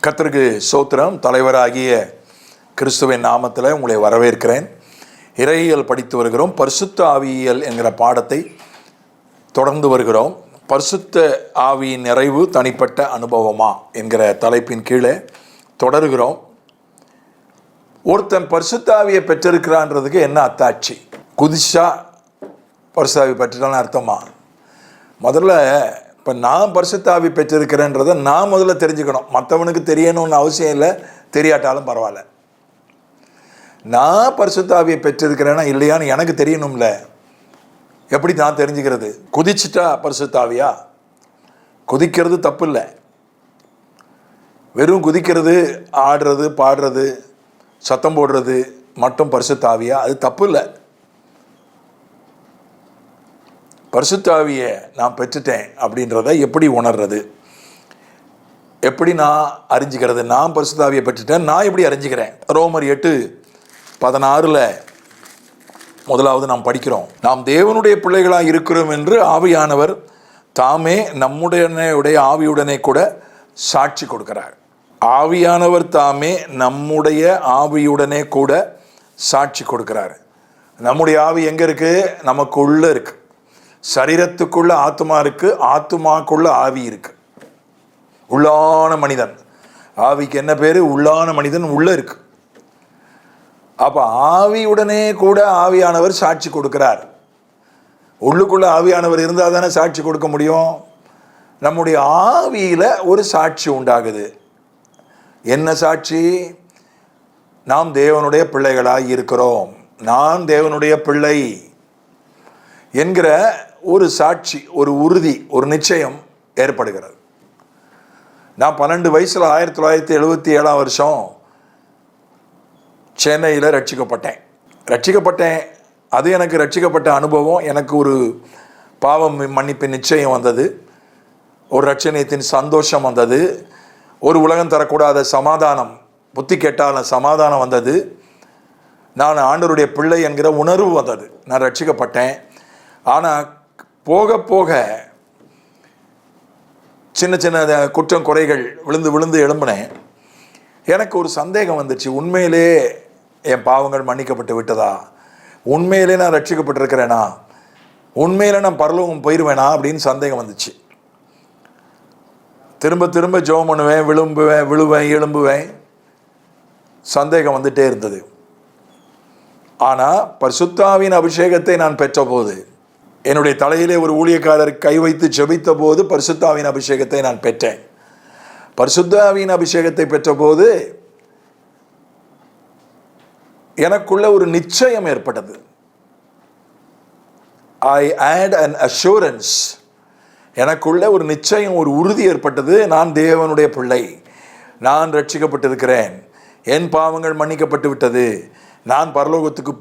கர்த்தருக்கு ஸ்தோத்திரம். தலைவராகிய கிறிஸ்துவின் நாமத்தில் உங்களை வரவேற்கிறேன். இறையியல் படித்து வருகிறோம். பரிசுத்த ஆவியியல் என்கிற பாடத்தை தொடர்ந்து வருகிறோம். பரிசுத்த ஆவியின் நிறைவு தனிப்பட்ட அனுபவமா என்கிற தலைப்பின் கீழே தொடர்கிறோம். ஒருத்தன் பரிசுத்த ஆவியை பெற்றிருக்கிறான்றதுக்கு என்ன அத்தாட்சி? குதிச்சா பரிசுத்த ஆவி பெற்றுட்டான்னு அர்த்தமா? முதல்ல இப்போ நான் பரிசுத்த ஆவி பெற்றிருக்கிறேன்றதை நான் முதல்ல தெரிஞ்சுக்கணும். மற்றவனுக்கு தெரியணும்னு அவசியம் இல்லை, தெரியாட்டாலும் பரவாயில்ல. நான் பரிசுத்த ஆவியை பெற்றிருக்கிறேன்னா இல்லையான்னு எனக்கு தெரியணும்ல. எப்படி நான் தெரிஞ்சுக்கிறது? குதிச்சுட்டா பரிசுத்த ஆவியா? குதிக்கிறது தப்பு இல்லை. வெறும் குதிக்கிறது, ஆடுறது, பாடுறது, சத்தம் போடுறது மட்டும் பரிசுத்த ஆவியா? அது தப்பு இல்லை. பரிசுத்த ஆவியை நான் பெற்றுட்டேன் அப்படின்றத எப்படி உணர்றது? எப்படி நான் அறிஞ்சிக்கிறது? நான் பரிசுத்த ஆவியை பெற்றுட்டேன், நான் எப்படி அறிஞ்சிக்கிறேன்? ரோமர் 8:16 முதலாவது நாம் படிக்கிறோம். நாம் தேவனுடைய பிள்ளைகளாக இருக்கிறோம் என்று ஆவியானவர் தாமே நம்முடைய ஆவியுடனே கூட சாட்சி கொடுக்கிறார். ஆவியானவர் தாமே நம்முடைய ஆவியுடனே கூட சாட்சி கொடுக்கிறார். நம்முடைய ஆவி எங்கே இருக்கு? நமக்குள்ள இருக்கு. சரீரத்துக்குள்ள ஆத்மா இருக்கு, ஆத்மாக்குள்ள ஆவி இருக்கு. உள்ளான மனிதன், ஆவிக்கு என்ன பேரு? உள்ளான மனிதன் உள்ள இருக்கு. அப்ப ஆவியுடனே கூட ஆவியானவர் சாட்சி கொடுக்கிறார். உள்ளுக்குள்ள ஆவியானவர் இருந்தால் தானே சாட்சி கொடுக்க முடியும். நம்முடைய ஆவியில ஒரு சாட்சி உண்டாகுது. என்ன சாட்சி? நாம் தேவனுடைய பிள்ளைகளாய் இருக்கிறோம், நான் தேவனுடைய பிள்ளை என்கிற ஒரு சாட்சி, ஒரு உறுதி, ஒரு நிச்சயம் ஏற்படுகிறது. நான் 12 வயசுல 1977 சென்னையில் ரட்சிக்கப்பட்டேன். அது எனக்கு ரட்சிக்கப்பட்ட அனுபவம். எனக்கு ஒரு பாவம் மன்னிப்பின் நிச்சயம் வந்தது, ஒரு ரட்சணியத்தின் சந்தோஷம் வந்தது, ஒரு உலகம் தரக்கூடாத சமாதானம், புத்தி கெட்டால சமாதானம் வந்தது. நான் ஆண்டவருடைய பிள்ளை என்கிற உணர்வு வந்தது. நான் ரட்சிக்கப்பட்டேன். ஆனால் போக போக சின்ன சின்ன குற்றம் குறைகள் விழுந்து எழும்பினேன். எனக்கு ஒரு சந்தேகம் வந்துச்சு. உண்மையிலே என் பாவங்கள் மன்னிக்கப்பட்டு விட்டதா? உண்மையிலே நான் ரட்சிக்கப்பட்டிருக்கிறேனா? உண்மையிலே நான் பரலோகம் போயிடுவேனா அப்படின்னு சந்தேகம் வந்துச்சு. திரும்ப திரும்ப ஜெபம் பண்ணுவேன், விழுவேன், எழும்புவேன். சந்தேகம் வந்துட்டே இருந்தது. ஆனால் பரிசுத்த ஆவியின் அபிஷேகத்தை நான் பெற்ற போது, என்னுடைய தலையிலே ஒரு ஊழியக்காரர் கை வைத்து ஜெபித்த போது பரிசுத்த ஆவியின் அபிஷேகத்தை நான் பெற்றேன். பரிசுத்த ஆவியின் அபிஷேகத்தை பெற்ற போது எனக்குள்ள ஒரு நிச்சயம் ஏற்பட்டது. I had an assurance. எனக்குள்ள ஒரு நிச்சயம், ஒரு உறுதி ஏற்பட்டது. நான் தேவனுடைய பிள்ளை, நான் ரட்சிக்கப்பட்டிருக்கிறேன், என் பாவங்கள் மன்னிக்கப்பட்டு விட்டது, நான் பரலோகத்துக்கு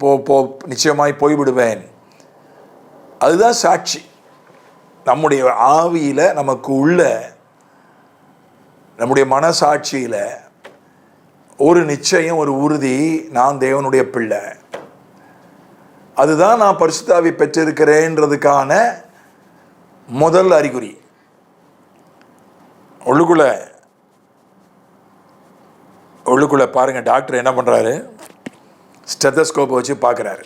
நிச்சயமாய் போய்விடுவேன். அதுதான் சாட்சி. நம்முடைய ஆவியில, நமக்கு உள்ள நம்முடைய மனசாட்சியில ஒரு நிச்சயம், ஒரு உறுதி, நான் தேவனுடைய பிள்ளை. அதுதான் நான் பரிசுத்த ஆவி பெற்றிருக்கிறேன்றதுக்கான முதல் அறிகுறி. உள்ளுக்குள்ள பாருங்க, டாக்டர் என்ன பண்றாரு? ஸ்டெத்தஸ்கோப்பை வச்சு பார்க்குறாரு.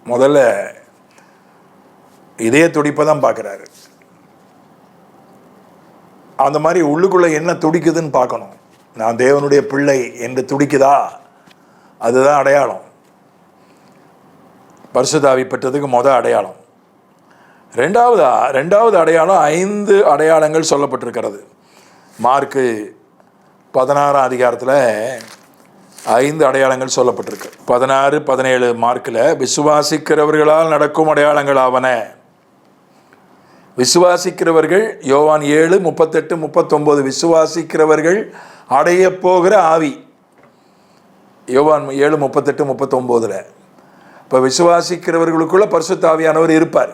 முதல்ல இதய துடிப்பை தான் பார்க்குறாரு. அந்த மாதிரி உள்ளுக்குள்ள என்ன துடிக்குதுன்னு பார்க்கணும். நான் தேவனுடைய பிள்ளை என்று துடிக்குதா? அதுதான் அடையாளம். பரிசுத்த ஆவி பெற்றதுக்கு அடையாளம். ரெண்டாவது அடையாளம், 5 அடையாளங்கள் சொல்லப்பட்டிருக்கிறது. மார்க்கு 16 5 அடையாளங்கள் சொல்லப்பட்டிருக்கு. 16-17 மார்க்கில் விசுவாசிக்கிறவர்களால் நடக்கும் அடையாளங்கள் ஆவன. விசுவாசிக்கிறவர்கள், யோவான் 7:38-39, விசுவாசிக்கிறவர்கள் அடைய போகிற ஆவி. யோவான் 7:38-39. இப்போ விசுவாசிக்கிறவர்களுக்குள்ள பரிசுத்த ஆவியானவர் இருப்பார்.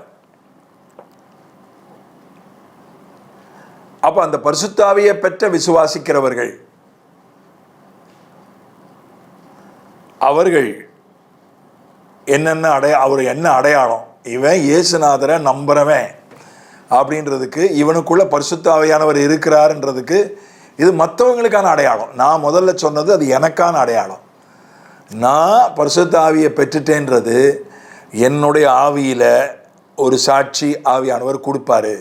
அப்ப அந்த பரிசுத்த ஆவியை பெற்ற விசுவாசிக்கிறவர்கள், அவர்கள் அவர் என்ன அடையாளம்? இவன் இயேசுநாதரை நம்புறவன் அப்படின்றதுக்கு, இவனுக்குள்ள பரிசுத்த ஆவியானவர் இருக்கிறார்ன்றதுக்கு இது மற்றவங்களுக்கான அடையாளம். நான் முதல்ல சொன்னது அது எனக்கான அடையாளம். நான் பரிசுத்த ஆவியை பெற்றுட்டேன்றது என்னுடைய ஆவியில் ஒரு சாட்சி ஆவியானவர் கொடுப்பாரு.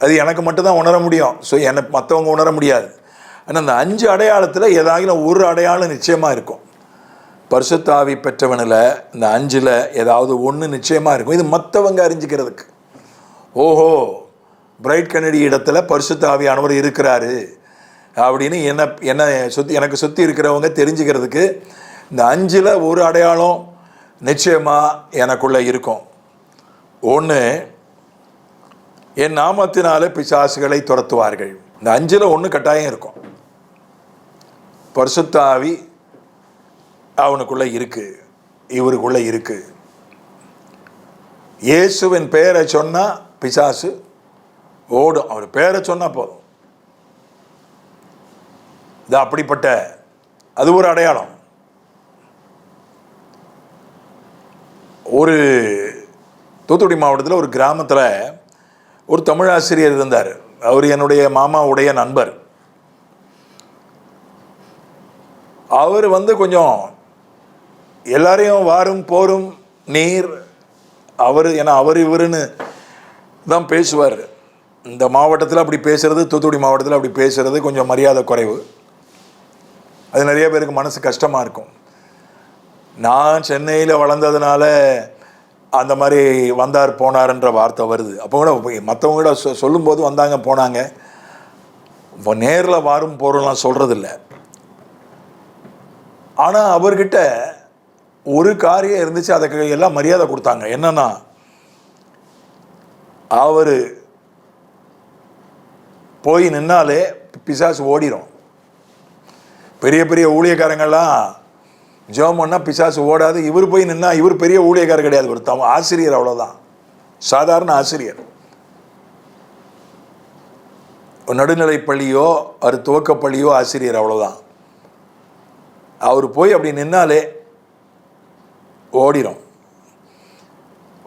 அது எனக்கு மட்டும்தான் உணர முடியும். ஸோ எனக்கு மற்றவங்க உணர முடியாது. ஆனால் அந்த 5 அடையாளத்தில் ஏதாகிலும் ஒரு அடையாளம் நிச்சயமாக இருக்கும். பரிசுத்த ஆவி பெற்றவனில் இந்த 5ல் ஏதாவது ஒன்று நிச்சயமாக இருக்கும். இது மற்றவங்க அறிஞ்சிக்கிறதுக்கு, ஓஹோ பிரைட் கென்னடி இடத்துல பரிசுத்த ஆவியானவர் இருக்கிறாரு அப்படின்னு எனக்கு சுற்றி இருக்கிறவங்க தெரிஞ்சுக்கிறதுக்கு இந்த 5ல் ஒரு அடையாளம் நிச்சயமாக எனக்குள்ளே இருக்கும். ஒன்று, என் நாமத்தினாலே பிசாசுகளை துரத்துவார்கள். இந்த 5ல் ஒன்று கட்டாயம் இருக்கும். பரிசுத்த ஆவி அவனுக்குள்ளே இருக்கு, இவருக்குள்ளே இருக்கு. இயேசுவின் பெயரை சொன்னால் பிசாசு ஓடும். அவர் பேரை சொன்னால் போதும். இது அப்படிப்பட்ட அது ஒரு அடையாளம். ஒரு தூத்துக்குடி மாவட்டத்தில் ஒரு கிராமத்தில் ஒரு தமிழ் ஆசிரியர் இருந்தார். அவர் என்னுடைய மாமாவுடைய நண்பர். அவர் கொஞ்சம் எல்லாரையும் வாரும் போரும் நீர் ஏன்னா அவர் இவருன்னு தான் பேசுவார். இந்த மாவட்டத்தில் அப்படி பேசுறது, தூத்துக்குடி மாவட்டத்தில் அப்படி பேசுறது கொஞ்சம் மரியாதை குறைவு. அது நிறைய பேருக்கு மனசு கஷ்டமாக இருக்கும். நான் சென்னையில் வளர்ந்ததுனால அந்த மாதிரி வந்தார் போனார்ன்ற வார்த்தை வருது. அப்போ கூட மற்றவங்க கூட சொல்லும்போது வந்தாங்க போனாங்க. இப்போ நேரில் வாரும் போகிறோம்லாம் சொல்கிறதில்ல. ஆனால் அவர்கிட்ட ஒரு காரியம் இருந்துச்சு, அதுக்கு எல்லாம் மரியாதை கொடுத்தாங்க. என்னன்னா, அவர் போய் நின்னாலே பிசாசு ஓடிடும். பெரிய பெரிய ஊழியக்காரங்கள்லாம் ஜெபம் பண்ணால் பிசாசு ஓடாது. இவர் போய் நின்னா, இவர் பெரிய ஊழியக்காரர் கிடையாது, ஒரு ஆசிரியர், அவ்வளோதான், சாதாரண ஆசிரியர். நடுநிலை பள்ளியோ ஒரு துவக்க பள்ளியோ ஆசிரியர், அவ்வளோதான். அவர் போய் அப்படி நின்னாலே ஓடிடும்.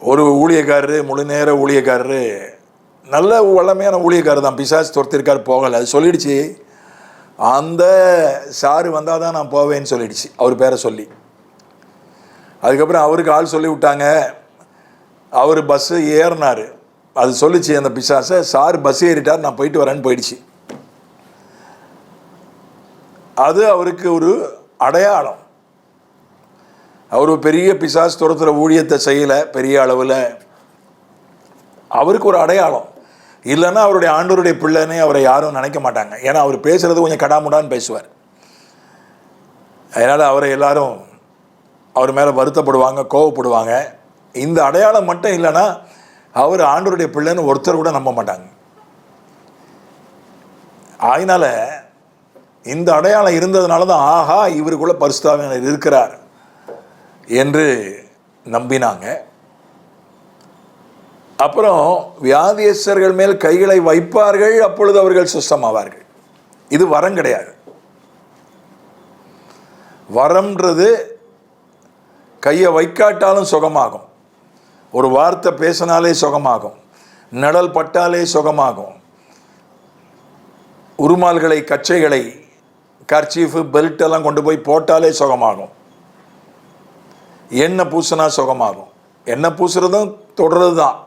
ஒரு ஊழியக்காரரு, முழு நேர ஊழியக்காரரு, நல்ல வல்லமையான ஊழியக்காரர் தான், பிசாசு துரத்திருக்கார், போகலை. அது சொல்லிடுச்சு, அந்த சாரு வந்தால் தான் நான் போவேன்னு சொல்லிடுச்சு, அவர் பேரை சொல்லி. அதுக்கப்புறம் அவருக்கு ஆள் சொல்லி விட்டாங்க. அவர் பஸ்ஸு ஏறினார். அது சொல்லிச்சு அந்த பிசாசை, சார் பஸ் ஏறிட்டார், நான் போயிட்டு வரேன்னு போயிடுச்சு. அது அவருக்கு ஒரு அடையாளம். அவர் பெரிய பிசாசு துரத்துற ஊழியத்தை செய்யலை பெரிய அளவில், அவருக்கு ஒரு அடையாளம். இல்லைன்னா அவருடைய ஆண்டவருடைய பிள்ளைன்னே அவரை யாரும் நினைக்க மாட்டாங்க. ஏன்னா அவர் பேசுறது கொஞ்சம் கடாமுடான்னு பேசுவார். அதனால் அவரை எல்லாரும் அவர் மேலே வருத்தப்படுவாங்க, கோவப்படுவாங்க. இந்த அடையாளம் மட்டும் இல்லைன்னா அவர் ஆண்டவருடைய பிள்ளைன்னு ஒருத்தர் கூட நம்ப மாட்டாங்க. அதனால் இந்த அடையாளம் இருந்ததுனால தான் ஆஹா இவருக்குள்ள பரிசுத்த ஆவியானவர் இருக்கிறார் என்று நம்பினாங்க. அப்புறம் வியாதியஸ்தர்கள் மேல் கைகளை வைப்பார்கள், அப்பொழுது அவர்கள் சுத்தமாவார்கள். இது வரம் கிடையாது. வரம்ன்றது கையை வைக்காட்டாலும் சுகமாகும், ஒரு வார்த்தை பேசினாலே சுகமாகும், நிழல் பட்டாலே சுகமாகும், உருமால்களை கச்சைகளை கர்ச்சீஃபு பெல்ட் எல்லாம் கொண்டு போய் போட்டாலே சுகமாகும், எண்ணெய் பூசினா சுகமாகும். எண்ணெய் பூசுறதும் தொடுறது தான்,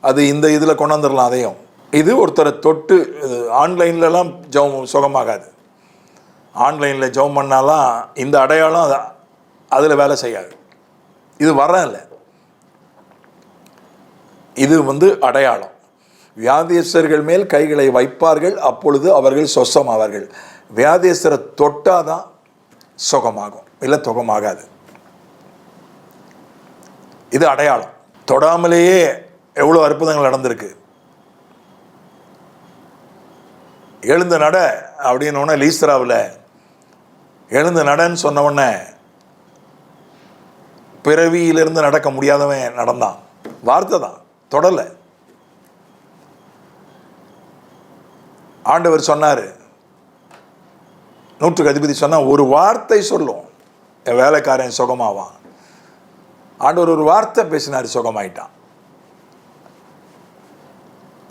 அது இந்த இதில் கொண்டு வந்துடலாம். அதையும் இது ஒருத்தரை தொட்டு ஆன்லைன்லலாம் ஜெபம் சுகமாகாது. ஆன்லைனில் ஜெபம் பண்ணாலாம் இந்த அடையாளம் அதில் வேலை செய்யாது. இது வரம் இல்லை, இது அடையாளம். வியாதியஸ்தர்கள் மேல் கைகளை வைப்பார்கள், அப்பொழுது அவர்கள் சொஸ்தமாவார்கள். வியாதியஸ்தரை தொட்டாதான் சுகமாகும், இல்லை சுகமாகாது. இது அடையாளம். தொடாமலேயே எவ்வளோ அற்புதங்கள் நடந்திருக்கு. எழுந்து நட அப்படின்னோடனே லீஸ்தராவில் எழுந்து நடன்னு சொன்ன உடனே பிறவியிலிருந்து நடக்க முடியாதவன் நடந்தான். வார்த்தை தான், தொடலை. ஆண்டவர் சொன்னார், 100க்கு அதிபதி சொன்னால் ஒரு வார்த்தை சொல்லும் என் வேலைக்காரன் சுகமாவான். ஆண்டவர் ஒரு வார்த்தை பேசினார், சுகமாயிட்டான்.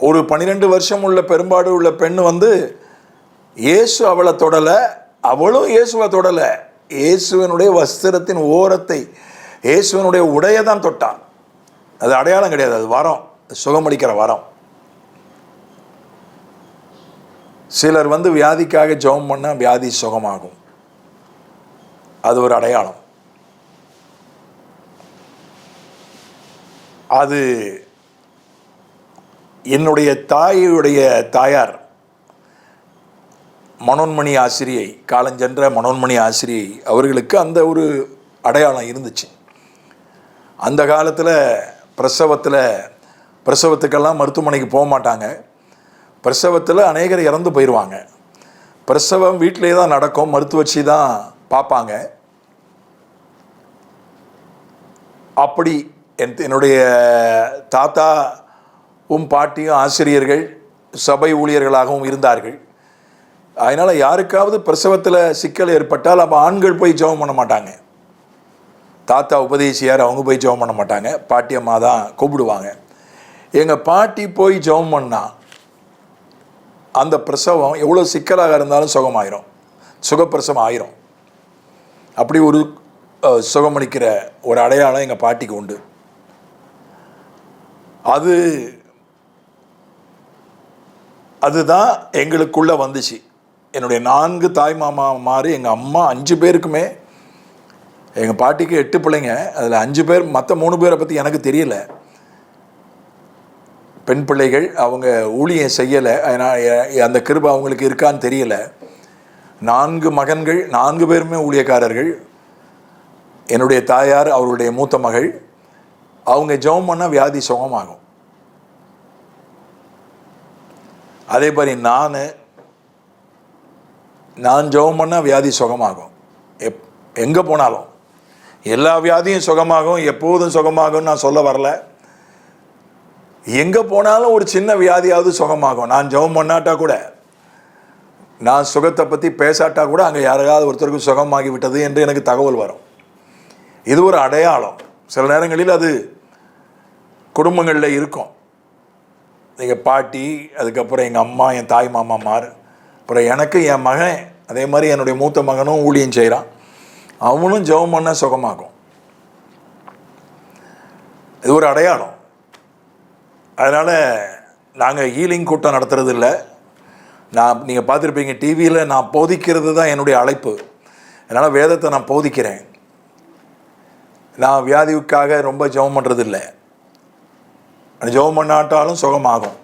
ஒரு 12 வருஷம் உள்ள பெரும்பாடு உள்ள பெண் இயேசு அவளை தொடலை, அவளும் இயேசுவை தொடலை. இயேசுவனுடைய வஸ்திரத்தின் ஓரத்தை, இயேசுவனுடைய உடையை தான் தொட்டான். அது அடையாளம் கிடையாது, அது வரம், சுகமளிக்கிற வரம். சிலர் வியாதிக்காக ஜெபம் பண்ணால் வியாதி சுகமாகும், அது ஒரு அடையாளம். அது என்னுடைய தாயுடைய தாயார் மனோன்மணி ஆசிரியை, காலஞ்சென்ற மனோன்மணி ஆசிரியை அவர்களுக்கு அந்த ஒரு அடையாளம் இருந்துச்சு. அந்த காலத்தில் பிரசவத்துக்கெல்லாம் மருத்துவமனைக்கு போக மாட்டாங்க. பிரசவத்தில் அநேகர் இறந்து போயிடுவாங்க. பிரசவம் வீட்டிலே தான் நடக்கும், மருத்துவச்சி தான் பார்ப்பாங்க. அப்படி என்னுடைய தாத்தாவும் பாட்டியும் ஆசிரியர்கள், சபை ஊழியர்களாகவும் இருந்தார்கள். அதனால் யாருக்காவது பிரசவத்தில் சிக்கல் ஏற்பட்டால் அப்போ ஆண்கள் போய் ஜெபம் பண்ண மாட்டாங்க. தாத்தா உபதேசியார் அவங்க போய் ஜெபம் பண்ண மாட்டாங்க, பாட்டி அம்மா தான் கூப்பிடுவாங்க. எங்கள் பாட்டி போய் ஜெபம் பண்ணால் அந்த பிரசவம் எவ்வளோ சிக்கலாக இருந்தாலும் சுகமாயிரும், சுகப்பிரசவம் ஆயிரும். அப்படி ஒரு சுகமளிக்கிற ஒரு அடையாளம் எங்கள் பாட்டிக்கு உண்டு. அதுதான் எங்களுக்குள்ளே வந்துச்சு. என்னுடைய 4 தாய் மாமா மாறி எங்கள் அம்மா 5 பேருக்குமே, எங்கள் பாட்டிக்கு 8 பிள்ளைங்க, அதில் 5 பேர், மற்ற 3 பேரை பற்றி எனக்கு தெரியல. பெண் பிள்ளைகள், அவங்க ஊழியம் செய்யலை, அதனால் அந்த கிருபை அவங்களுக்கு இருக்கான்னு தெரியல. 4 மகன்கள், 4 பேருமே ஊழியக்காரர்கள். என்னுடைய தாயார், அவருடைய மூத்த மகள், அவங்க ஜெபம் பண்ணால் வியாதி சுகமாகும். அதே மாதிரி நான் ஜெபம் பண்ணால் வியாதி சுகமாகும். எங்கே போனாலும் எல்லா வியாதியும் சுகமாகும், எப்போதும் சுகமாகும் நான் சொல்ல வரல. எங்கே போனாலும் ஒரு சின்ன வியாதியாவது சுகமாகும். நான் ஜெபம் பண்ணாட்டா கூட, நான் சுகத்தை பற்றி பேசாட்டா கூட அங்கே யாராவது ஒருத்தருக்கு சுகமாகி விட்டது என்று எனக்கு தகவல் வரும். இது ஒரு அடையாளம். சில நேரங்களில் அது குடும்பங்களில் இருக்கும். எங்கள் பாட்டி, அதுக்கப்புறம் எங்கள் அம்மா, என் தாய் மாமாமார், அப்புறம் எனக்கு என் மகன், அதே மாதிரி என்னுடைய மூத்த மகனும் ஊழியம் செய்கிறான், அவனும் ஜெபம் பண்ண சுகமாகும். இது ஒரு அடையாளம். அதனால் நாங்கள் ஹீலிங் கூட்டம் நடத்துறது இல்லை. நீங்கள் பார்த்துருப்பீங்க டிவியில், நான் போதிக்கிறது தான் என்னுடைய அழைப்பு. அதனால் வேதத்தை நான் போதிக்கிறேன். நான் வியாதிக்காக ரொம்ப ஜெபம் பண்ணுறது இல்லை. ஜெபம் பண்ணாட்டாலும் சுகமாகும்.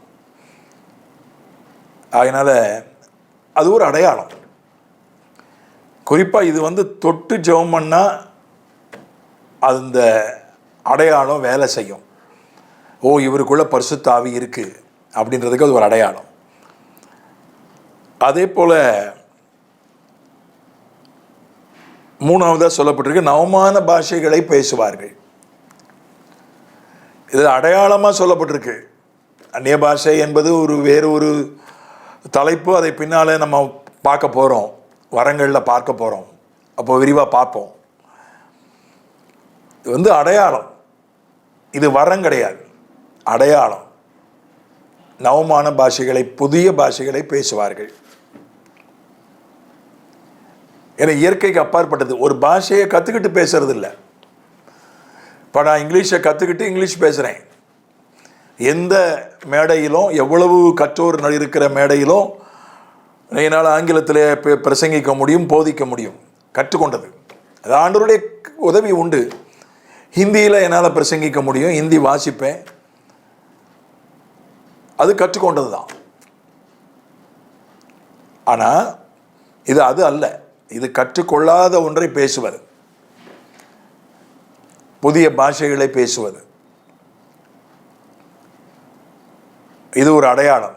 அதனால் அது ஒரு அடையாளம். குறிப்பாக இது தொட்டு ஜெபம் பண்ணால் அந்த அடையாளம் வேலை செய்யும். ஓ, இவருக்குள்ள பரிசுத்த ஆவி இருக்குது அப்படின்றதுக்கு அது ஒரு அடையாளம். அதே போல் 3ஆவதாக சொல்லப்பட்டிருக்கு, நவமான பாஷைகளை பேசுவார்கள். இது அடையாளமாக சொல்லப்பட்டிருக்கு. அந்நிய பாஷை என்பது வேறு ஒரு தலைப்பு. அதை பின்னால் நம்ம பார்க்க போகிறோம், வரங்களில் பார்க்க போகிறோம், அப்போ விரிவாக பார்ப்போம். இது அடையாளம், இது வரம் கிடையாது, அடையாளம். நவமான பாஷைகளை, புதிய பாஷைகளை பேசுவார்கள். ஏன்னா இயற்கைக்கு அப்பாற்பட்டது. ஒரு பாஷையை கற்றுக்கிட்டு பேசுறது இல்லை. இப்போ நான் இங்கிலீஷை கற்றுக்கிட்டு இங்கிலீஷ் பேசுகிறேன். எந்த மேடையிலும், எவ்வளவு கற்றோர் இருக்கிற மேடையிலும் என்னால் ஆங்கிலத்தில் பிரசங்கிக்க முடியும், போதிக்க முடியும். கற்றுக்கொண்டது அது ஆண்டவருடைய உதவி உண்டு. ஹிந்தியில் என்னால் பிரசங்கிக்க முடியும், ஹிந்தி வாசிப்பேன், அது கற்றுக்கொண்டது தான். ஆனால் இது அது அல்ல. இது கற்றுக்கொள்ளாத ஒன்றை பேசுவது, புதிய பாஷைகளை பேசுவது. இது ஒரு அடையாளம்.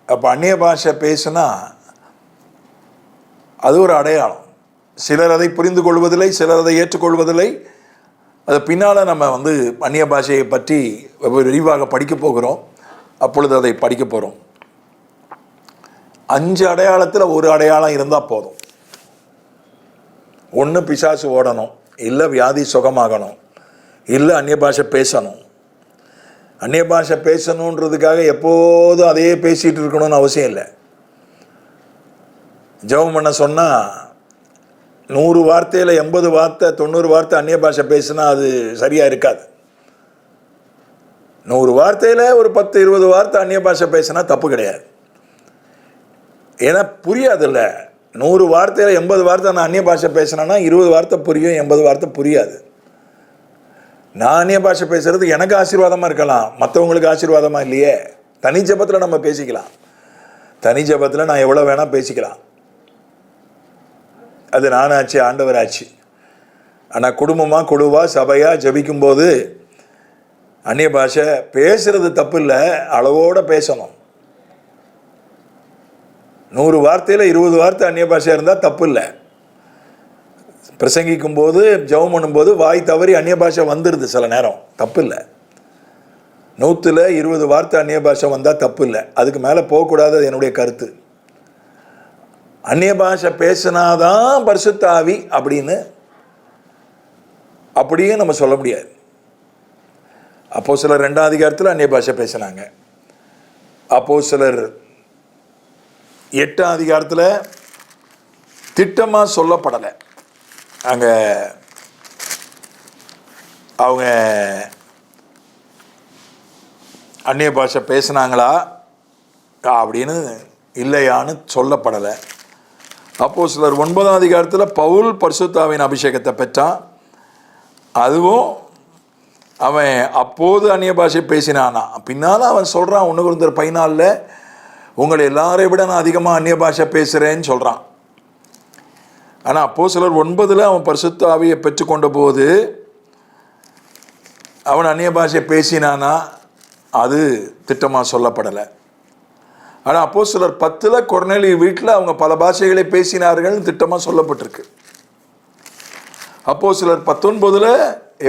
அப்போ அந்நிய பாஷை பேசுனா அது ஒரு அடையாளம். சிலர் அதை புரிந்து கொள்வதில்லை, சிலர் அதை ஏற்றுக்கொள்வதில்லை. அது பின்னால் நம்ம அந்நிய பாஷையை பற்றி விரிவாக படிக்க போகிறோம். அப்பொழுது அதை படிக்க போகிறோம். 5 அடையாளத்தில் ஒரு அடையாளம் இருந்தால் போதும். ஒன்று பிசாசு ஓடணும், இல்லை வியாதி சுகமாகணும், இல்லை அந்நிய பாஷை பேசணும். அந்நிய பாஷை பேசணுன்றதுக்காக எப்போதும் அதையே பேசிகிட்டு இருக்கணும்னு அவசியம் இல்லை. ஜெபம் பண்ண சொன்னால் 100 வார்த்தையில் 80 வார்த்தை 90 வார்த்தை அந்நிய பாஷை பேசினா அது சரியாக இருக்காது. 100 வார்த்தையில் ஒரு 10-20 வார்த்தை அந்நிய பாஷை பேசினா தப்பு கிடையாது. ஏன்னா புரியாதுல்ல. 100 வார்த்தையில் 80 வார்த்தை நான் அந்நிய பாஷை பேசினேன்னா 20 வார்த்தை புரியும், 80 வார்த்தை புரியாது. நான் அந்நிய பாஷை பேசுறது எனக்கு ஆசீர்வாதமாக இருக்கலாம், மற்றவங்களுக்கு ஆசீர்வாதமாக இல்லையே. தனி ஜெபத்தில் நம்ம பேசிக்கலாம். தனி ஜெபத்தில் நான் எவ்வளோ வேணால் பேசிக்கலாம். அது நானாச்சு, ஆண்டவராச்சு. ஆனால் குடும்பமாக குழுவாக சபையாக ஜபிக்கும்போது அந்நிய பாஷை பேசுறது தப்பு இல்லை, அளவோடு பேசணும். 100 வார்த்தையில் 20 வார்த்தை அந்நிய பாஷை இருந்தால் தப்பு இல்லை. பிரசங்கிக்கும் போது ஜெபம் பண்ணும்போது வாய் தவறி அந்நிய பாஷை வந்துடுது சில நேரம், தப்பு இல்லை. 100ல் 20 வார்த்தை அந்நிய பாஷை வந்தால் தப்பு இல்லை. அதுக்கு மேலே போகக்கூடாது, அது என்னுடைய கருத்து. அந்நிய பாஷை பேசினாதான் பரிசுத்த ஆவி அப்படின்னு அப்படியே நம்ம சொல்ல முடியாது. அப்போஸ்தலர் 2ஆம் அதிகாரத்தில் அந்நிய பாஷை பேசினாங்க. அப்போஸ்தலர் 8ஆம் அதிகாரத்தில் திட்டமாக சொல்லப்படலை. அங்கே அவங்க அந்நிய பாஷை பேசினாங்களா அப்படின்னு இல்லையான்னு சொல்லப்படலை. அப்போஸ்தலர் 9ஆம் அதிகாரத்தில் பவுல் பரிசுத்த ஆவியின் அபிஷேகத்தை பெற்றான். அதுவும் அவன் அப்போது அந்நிய பாஷை பேசினானா. பின்னால் அவன் சொல்கிறான் 1 கொரிந்தியர் 14 உங்களை எல்லாரை விட நான் அதிகமாக அந்நிய பாஷை பேசுகிறேன்னு சொல்கிறான். ஆனால் அப்போஸ்தலர் 9 அவன் பரிசுத்த ஆவியை பெற்றுக்கொண்ட போது அவன் அந்நிய பாஷை பேசினானா அது திட்டமாக சொல்லப்படலை. ஆனால் அப்போஸ்தலர் 10 கொர்நேலியு வீட்டில் அவங்க பல பாஷைகளை பேசினார்கள்னு திட்டமாக சொல்லப்பட்டிருக்கு. அப்போஸ்தலர் 19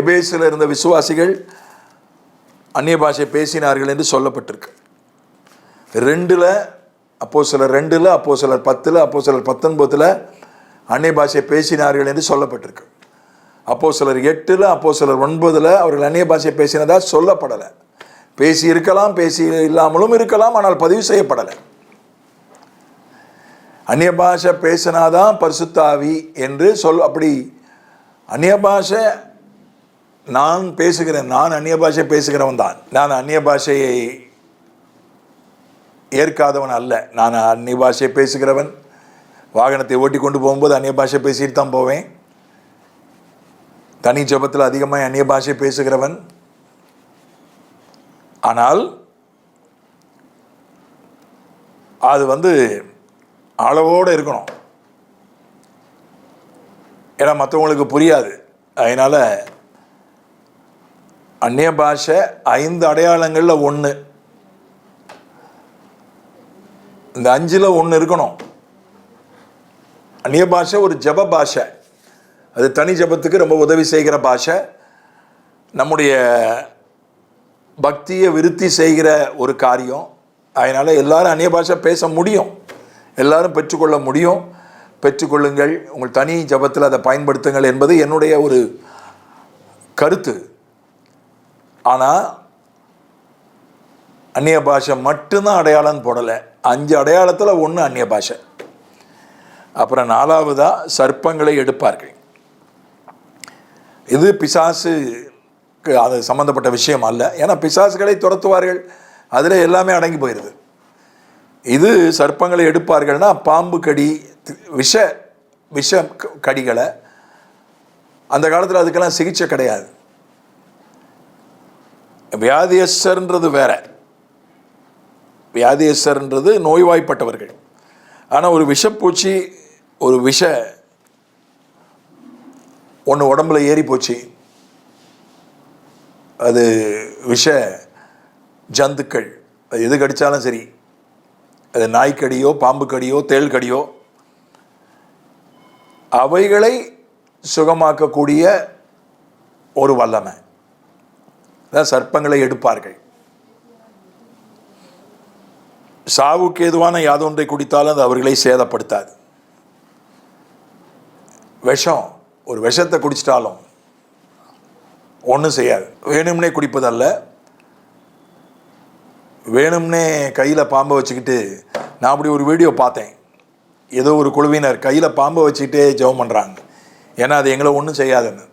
எபேசில் இருந்த விசுவாசிகள் அந்நிய பாஷை பேசினார்கள் என்று சொல்லப்பட்டிருக்கு. 2 அப்போஸ்தலர் 2 அப்போஸ்தலர் 10 அப்போஸ்தலர் 19 அந்நிய பாஷை பேசினார்கள் என்று சொல்லப்பட்டிருக்கு. அப்போஸ்தலர் 8 அப்போஸ்தலர் 9 அவர்கள் அந்நிய பாஷை பேசினதா சொல்லப்படலை. பேசி இருக்கலாம், பேசி இல்லாமலும் இருக்கலாம், ஆனால் பதிவு செய்யப்படலை. அந்நிய பாஷை பேசினாதான் பரிசுத்த ஆவி என்று அப்படி அந்நிய பாஷை நான் பேசுகிறேன், நான் அந்நிய பாஷை பேசுகிறவன் தான். நான் அந்நிய பாஷையை ஏற்காதவன் அல்ல. நான் அந்நிய பாஷை பேசுகிறவன். வாகனத்தை ஓட்டி கொண்டு போகும்போது அந்நிய பாஷை பேசிட்டு தான் போவேன். தனி ஜெபத்தில் அதிகமாக அந்நிய பாஷை பேசுகிறவன். ஆனால் அது அளவோடு இருக்கணும். ஏன்னா மற்றவங்களுக்கு புரியாது. அதனால் அந்நிய பாஷை 5 அடையாளங்களில் 1, இந்த 5ல் 1 இருக்கணும். அந்நிய பாஷை ஒரு ஜப பாஷை. அது தனி ஜபத்துக்கு ரொம்ப உதவி செய்கிற பாஷை. நம்முடைய பக்தியை விருத்தி செய்கிற ஒரு காரியம். அதனால் எல்லாரும் அந்நிய பாஷை பேச முடியும், எல்லாரும் பெற்றுக்கொள்ள முடியும். பெற்றுக்கொள்ளுங்கள், உங்கள் தனி ஜபத்தில் அதை பயன்படுத்துங்கள் என்பது என்னுடைய ஒரு கருத்து. ஆனால் அந்நிய பாஷை மட்டும்தான் அடையாளம் போடலை. 5 அடையாளத்தில் 1 அந்நிய பாஷை. அப்புறம் 4வதாக சர்ப்பங்களை எடுப்பார்கள். இது பிசாசுக்கு அது சம்மந்தப்பட்ட விஷயம் அல்ல. ஏன்னா பிசாசுகளை துரத்துவார்கள், அதில் எல்லாமே அடங்கி போயிடுது. இது சர்ப்பங்களை எடுப்பார்கள்னா பாம்பு கடி, விஷ கடிகளை. அந்த காலத்தில் அதுக்கெல்லாம் சிகிச்சை கிடையாது. வியாதியஸ்தர்ன்றது வேற. வியாதியஸ்தர்ன்றது நோய்வாய்ப்பட்டவர்கள். ஆனால் ஒரு விஷப்பூச்சி, ஒரு ஒன்று உடம்புல ஏறி போச்சு, அது விஷ ஜந்துக்கள், அது எது கடித்தாலும் சரி, அது நாய்க்கடியோ பாம்பு கடியோ தேள் கடியோ, அவைகளை சுகமாக்கக்கூடிய ஒரு வல்லமை தான் சர்ப்பங்களை எடுப்பார்கள். சாவுக்கு ஏதுவான யாதொன்றை குடித்தாலும் அது அவர்களை சேதப்படுத்தாது. விஷம், ஒரு விஷத்தை குடிச்சிட்டாலும் ஒன்றும் செய்யாது. வேணும்னே குடிப்பதல்ல, வேணும்னே கையில் பாம்பை வச்சுக்கிட்டு, நான் அப்படி ஒரு வீடியோ பார்த்தேன். ஏதோ ஒரு குழுவினர் கையில் பாம்பை வச்சுக்கிட்டே ஜெபம் பண்ணுறாங்க. ஏன்னா அது எங்களை ஒன்றும் செய்யாதுன்னு.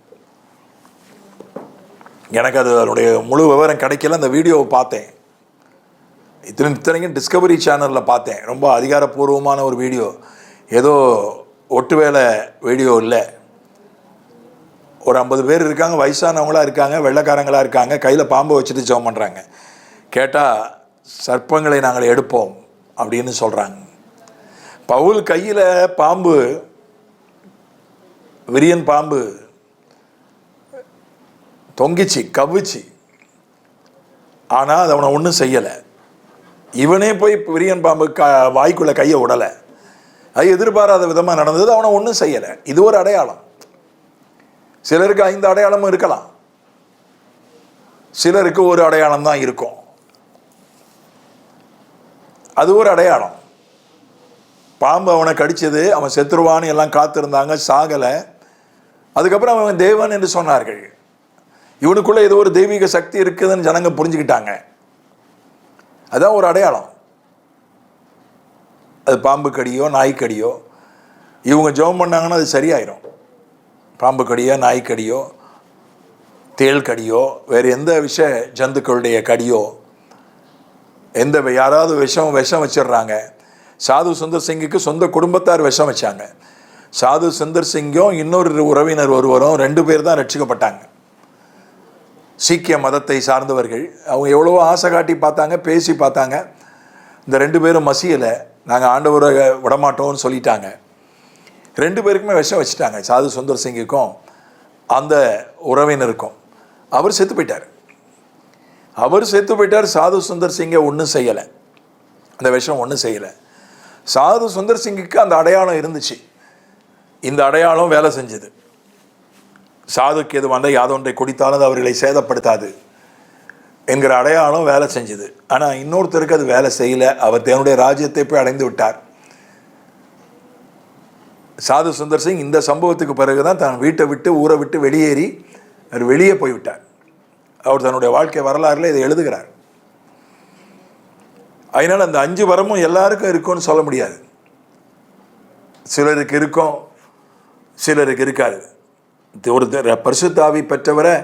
எனக்கு அதனுடைய முழு விவரம் கிடைக்கல. அந்த வீடியோவை பார்த்தேன். இத்தனைக்கும் டிஸ்கவரி சேனலில் பார்த்தேன். ரொம்ப அதிகாரப்பூர்வமான ஒரு வீடியோ, ஏதோ ஒட்டு வேலை வீடியோ இல்லை. ஒரு 50 பேர் இருக்காங்க, வயசானவங்களாக இருக்காங்க, வெள்ளைக்காரங்களாக இருக்காங்க, கையில் பாம்பை வச்சுட்டு ஜெபம் பண்ணுறாங்க. கேட்டால் சர்ப்பங்களை நாங்கள் எடுப்போம் அப்படின்னு சொல்கிறாங்க. பவுல் கையில் பாம்பு, விரியன் பாம்பு தொங்கிச்சு, கவ்விச்சு. ஆனால் அது அவனை ஒன்றும் செய்யலை. இவனே போய் விரியன் பாம்பு வாய்க்குள்ளே கையை விடலை. அது எதிர்பாராத விதமாக நடந்தது. அவனை ஒன்றும் செய்யலை. இது ஒரு அடையாளம். சிலருக்கு 5 அடையாளமும் இருக்கலாம், சிலருக்கு ஒரு அடையாளம் தான் இருக்கும். அது ஒரு அடையாளம். பாம்பு அவனை கடிச்சது, அவன் செத்துருவான்னு எல்லாம் காத்திருந்தாங்க, சாகலை. அதுக்கப்புறம் அவன் தேவன் என்று சொன்னார்கள். இவனுக்குள்ள ஏதோ ஒரு தெய்வீக சக்தி இருக்குதுன்னு ஜனங்க புரிஞ்சுக்கிட்டாங்க. அதான் ஒரு அடையாளம். அது பாம்பு கடியோ நாய்க்கடியோ, இவங்க ஜெபம் பண்ணாங்கன்னா அது சரியாயிரும். பாம்பு கடியோ நாய்க்கடியோ தேள் கடியோ வேறு எந்த விஷ ஜந்துக்களுடைய கடியோ, எந்த யாராவது விஷம் வச்சிடுறாங்க. சாது சுந்தர் சிங்குக்கு சொந்த குடும்பத்தார் விஷம் வச்சாங்க. சாது சுந்தர் சிங்கும் இன்னொரு உறவினர் ஒருவரும் 2 பேர் தான் ரட்சிக்கப்பட்டாங்க. சீக்கிய மதத்தை சார்ந்தவர்கள். அவங்க எவ்வளவோ ஆசை காட்டி பார்த்தாங்க, பேசி பார்த்தாங்க. இந்த 2 பேரும் மசியலை, நாங்கள் ஆண்டவரை விடமாட்டோம்னு சொல்லிட்டாங்க. 2 பேருக்குமே விஷம் வச்சுட்டாங்க, சாது சுந்தர் சிங்குக்கும் அந்த உறவினருக்கும். அவர் செத்து போயிட்டார். சாது சுந்தர் சிங்கை ஒன்றும் செய்யலை, அந்த விஷம் ஒன்றும் செய்யலை. சாது சுந்தர் சிங்குக்கு அந்த அடையாளம் இருந்துச்சு. இந்த அடையாளம் வேலை செஞ்சது. சாதுக்கு எது வந்தால் யாதொன்றை குடித்தாலும் அது அவர்களை சேதப்படுத்தாது என்கிற அடையாளம் வேலை செஞ்சது. ஆனால் இன்னொருத்தருக்கு அது வேலை செய்யலை. அவர் தன்னுடைய ராஜ்யத்தை போய் அடைந்து விட்டார். சாது சுந்தர் சிங் இந்த சம்பவத்துக்கு பிறகுதான் தன் வீட்டை விட்டு, ஊரை விட்டு வெளியேறி அவர் வெளியே போய்விட்டார். அவர் தன்னுடைய வாழ்க்கை வரலாறுல இதை எழுதுகிறார். அதனால் அந்த 5 வரமும் எல்லாருக்கும் இருக்கும்னு சொல்ல முடியாது. சிலருக்கு இருக்கும், சிலருக்கு இருக்காது. ஒரு பரிசுத்த ஆவி பெற்றவரை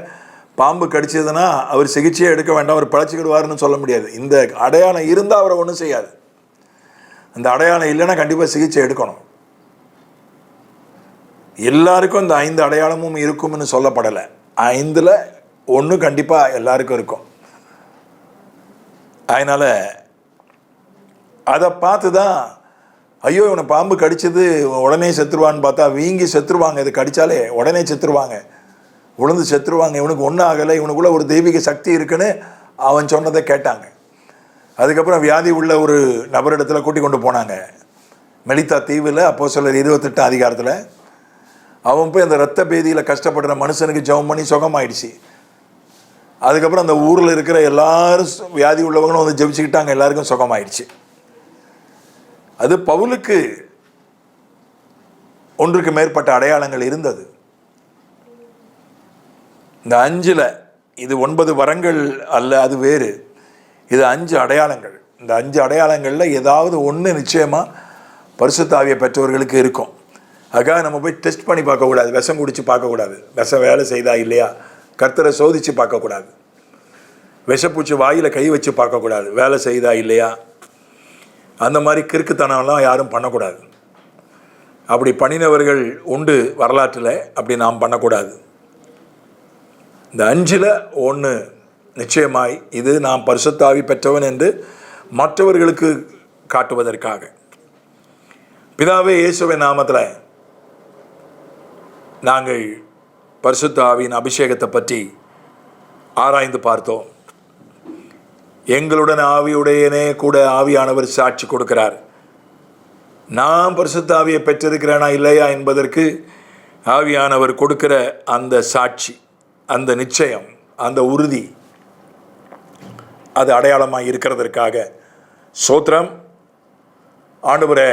பாம்பு கடிச்சதுன்னா அவர் சிகிச்சையை எடுக்க வேண்டாம், அவர் பழச்சிக்கிடுவார்னு சொல்ல முடியாது. இந்த அடையாளம் இருந்தால் அவரை ஒன்றும் செய்யாது. அந்த அடையாளம் இல்லைன்னா கண்டிப்பாக சிகிச்சை எடுக்கணும். எல்லாருக்கும் இந்த 5 அடையாளமும் இருக்கும்னு சொல்லப்படலை. 5ல் 1 கண்டிப்பாக எல்லாருக்கும் இருக்கும். அதனால் அதை பார்த்து தான், ஐயோ இவனை பாம்பு கடிச்சது உடனே செத்துருவான்னு பார்த்தா வீங்கி செத்துருவாங்க. இது கடித்தாலே உடனே செத்துருவாங்க, உளுந்து செத்துருவாங்க. இவனுக்கு ஒன்றும் ஆகலை, இவனுக்குள்ள ஒரு தெய்வீக சக்தி இருக்குன்னு அவன் சொன்னதை கேட்டாங்க. அதுக்கப்புறம் வியாதி உள்ள ஒரு நபரிடத்தில் கூட்டி கொண்டு போனாங்க. மெலித்தா தீவில் அப்போஸ்தலர் 28 அதிகாரத்தில். அவன் போய் அந்த இரத்த பேதியில் கஷ்டப்படுற மனுஷனுக்கு ஜெபம் பண்ணி சுகமாயிடுச்சு. அதுக்கப்புறம் அந்த ஊரில் இருக்கிற எல்லாரும் வியாதி உள்ளவங்களும் வந்து ஜெபிச்சுக்கிட்டாங்க, எல்லாருக்கும் சுகமாயிடுச்சு. அது பவுலுக்கு 1க்கு மேற்பட்ட அடையாளங்கள் இருந்தது. இந்த 5ல் இது 9 வரங்கள் அல்ல, அது வேறு. இது 5 அடையாளங்கள். இந்த 5 அடையாளங்களில் ஏதாவது ஒன்று நிச்சயமாக பரிசுத்த ஆவியை பெற்றவர்களுக்கு இருக்கும். அதுக்காக நம்ம போய் டெஸ்ட் பண்ணி பார்க்கக்கூடாது, விஷம் குடித்து பார்க்கக்கூடாது, விஷம் வேலை செய்தா இல்லையா, கர்த்தரை சோதித்து பார்க்கக்கூடாது, விஷப்பூச்சி வாயில் கை வச்சு பார்க்கக்கூடாது, வேலை செய்தா இல்லையா. அந்த மாதிரி கிறுக்குத்தனம்லாம் யாரும் பண்ணக்கூடாது. அப்படி பண்ணினவர்கள் உண்டு வரலாற்றில், அப்படி நாம் பண்ணக்கூடாது. இந்த 5ல் 1 நிச்சயமாய் இது நாம் பரிசுத்த ஆவி பெற்றவன் என்று மற்றவர்களுக்கு காட்டுவதற்காக. பிதாவே இயேசுவின் நாமத்தில் நாங்கள் பரிசுத்த ஆவியின் அபிஷேகத்தை பற்றி ஆராய்ந்து பார்த்தோம். எங்களுடன் ஆவியுடையனே கூட ஆவியானவர் சாட்சி கொடுக்கிறார். நான் பரிசுத்த ஆவியை பெற்றிருக்கிறேனா இல்லையா என்பதற்கு ஆவியானவர் கொடுக்கிற அந்த சாட்சி, அந்த நிச்சயம், அந்த உறுதி, அது அடையாளமாக இருக்கிறதற்காக ஸ்தோத்திரம். ஆண்டவரே,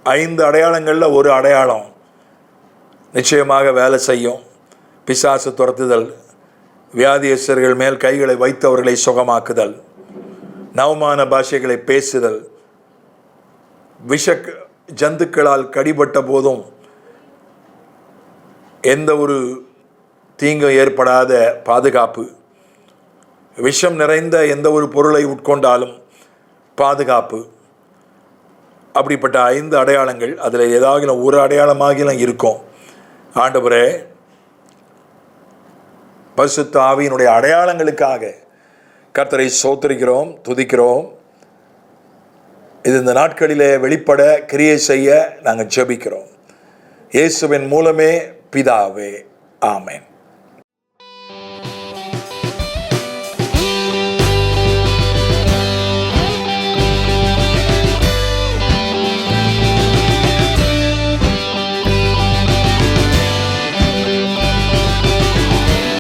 5 அடையாளங்களில் ஒரு அடையாளம் நிச்சயமாக வேலை செய்யும். பிசாசு துரத்துதல், வியாதியஸ்தர்கள் மேல் கைகளை வைத்தவர்களை சுகமாக்குதல், நவமான பாஷைகளை பேசுதல், விஷ ஜந்துக்களால் கடிபட்ட போதும் எந்த ஒரு தீங்கும் ஏற்படாத பாதுகாப்பு, விஷம் நிறைந்த எந்த ஒரு பொருளை உட்கொண்டாலும் பாதுகாப்பு, அப்படிப்பட்ட 5 அடையாளங்கள். அதில் ஏதாவது ஒரு அடையாளமாகிலும் இருக்கும். ஆண்டவரே, பரிசுத்த ஆவியினுடைய அடையாளங்களுக்காக கர்த்தரை ஸ்தோத்திரிக்கிறோம், துதிக்கிறோம். இது இந்த நாட்களிலே வெளிப்பட கிரியை செய்ய நாங்கள் ஜெபிக்கிறோம். இயேசுவின் மூலமே பிதாவே, ஆமென்.